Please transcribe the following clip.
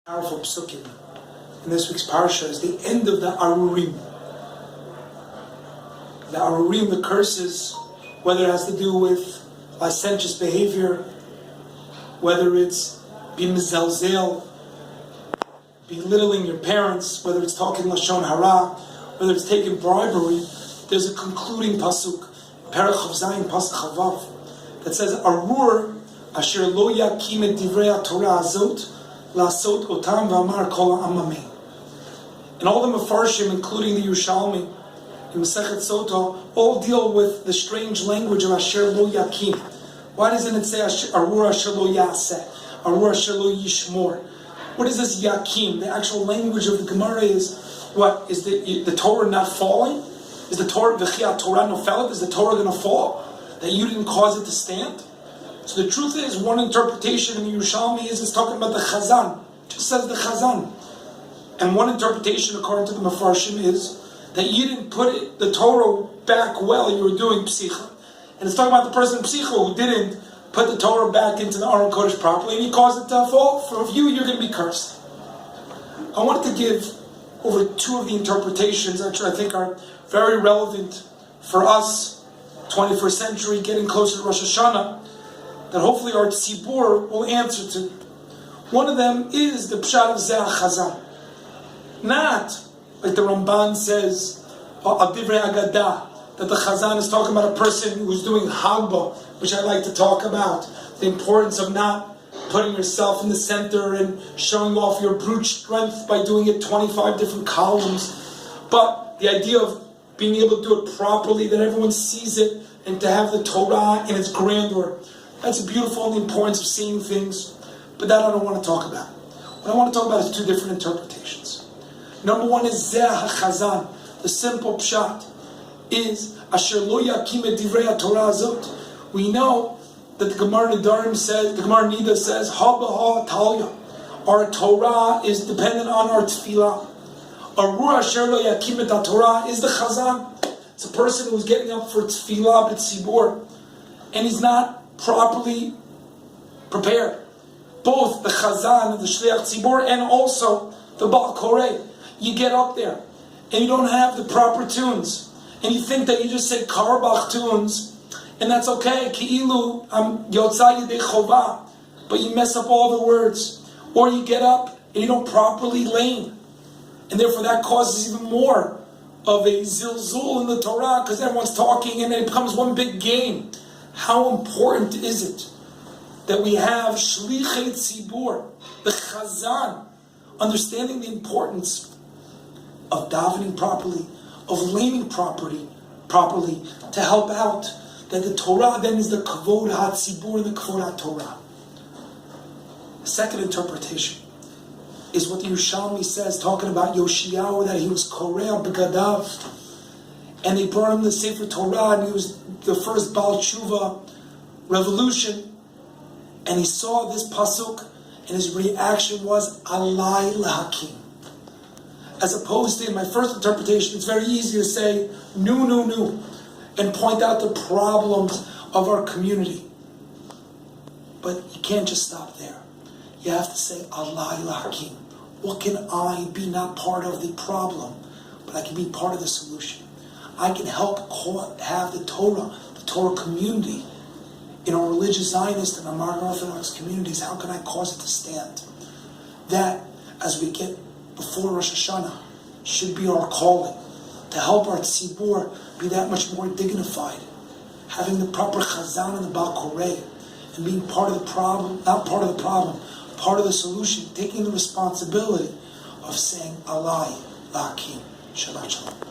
Powerful psukim in this week's Parsha is the end of the Arurim. The Arurim, the curses, whether it has to do with licentious behavior, whether it's being mizelzel, belittling your parents, whether it's talking lashon hara, whether it's taking bribery, there's a concluding pasuk, Perach Chav Zayin Pasuk Chavav, that says, Arur asher lo yakim et divrei Torah azot lasot otam v'amar kol ha'amamim. And all the Mefarshim, including the Yerushalmi, in Masechet Sotah, all deal with the strange language of asher lo yakim. Why doesn't it say Arur asher lo yaseh, Arur asher lo yishmor? What is this yakim? The actual language of the Gemara is, what? Is the Torah not falling? Is the Torah, v'chiyat Torah nofelet? Is the Torah going to fall? That you didn't cause it to stand? So the truth is, one interpretation in the Yerushalmi is it's talking about the Chazan. It just says the Chazan. And one interpretation, according to the Mefarshim, is that you didn't put the Torah back well, you were doing psicha. And it's talking about the person psicha who didn't put the Torah back into the Aron Kodesh properly, and he caused it to fall. For you, you're going to be cursed. I wanted to give over two of the interpretations, actually I think are very relevant for us, 21st century, getting closer to Rosh Hashanah, that hopefully our tzibur will answer to. One of them is the Pshat of Zeh HaChazan. Not, like the Ramban says, Al Divrei Agadah, that the Chazan is talking about a person who's doing Hagba, which I like to talk about, the importance of not putting yourself in the center and showing off your brute strength by doing it 25 different columns. But the idea of being able to do it properly, that everyone sees it, and to have the Torah in its grandeur, that's beautiful, and the importance of seeing things. But that I don't want to talk about. What I want to talk about is two different interpretations. Number one is Zeh HaChazan, the simple pshat, is Asher lo yakim et divrei Torah azot. We know that the Gemara Nedarim says, the Gemara Nida says, Ha b'ha talya. Our Torah is dependent on our tefillah. Arur asher lo yakim et Torah is the Chazan. It's a person who's getting up for tefillah b'tzibur, and he's not properly prepared. Both the Chazan, the Shliach Tzibur, and also the Baal Koreh. You get up there, and you don't have the proper tunes, and you think that you just say Karbach tunes, and that's okay, Ki'ilu, Yotzai Yidei Chovah, but you mess up all the words. Or you get up, and you don't properly lane, and therefore that causes even more of a zilzul in the Torah, because everyone's talking, and it becomes one big game. How important is it that we have Shlichei Tzibur, the Chazan, understanding the importance of davening properly, of laning properly, to help out, that the Torah then is the Kavod HaTzibur and the Kavod HaTorah. The second interpretation is what the Yerushalmi says, talking about Yoshiyahu, that he was Koreh Begadav, and they brought him the Sefer Torah, and he was the first Baal Tshuva revolution, and he saw this pasuk, and his reaction was Alai Lahakim. As opposed to, in my first interpretation, it's very easy to say no, and point out the problems of our community. But you can't just stop there. You have to say Alai Lahakim. What can I be not part of the problem, but I can be part of the solution? I can help have the Torah community in our religious Zionist and our modern Orthodox communities. How can I cause it to stand? That, as we get before Rosh Hashanah, should be our calling, to help our tzibur be that much more dignified, having the proper chazan and the Baal Koreh, and being part of the problem, not part of the problem, part of the solution, taking the responsibility of saying Alai Lahakim. Shabbat Shalom.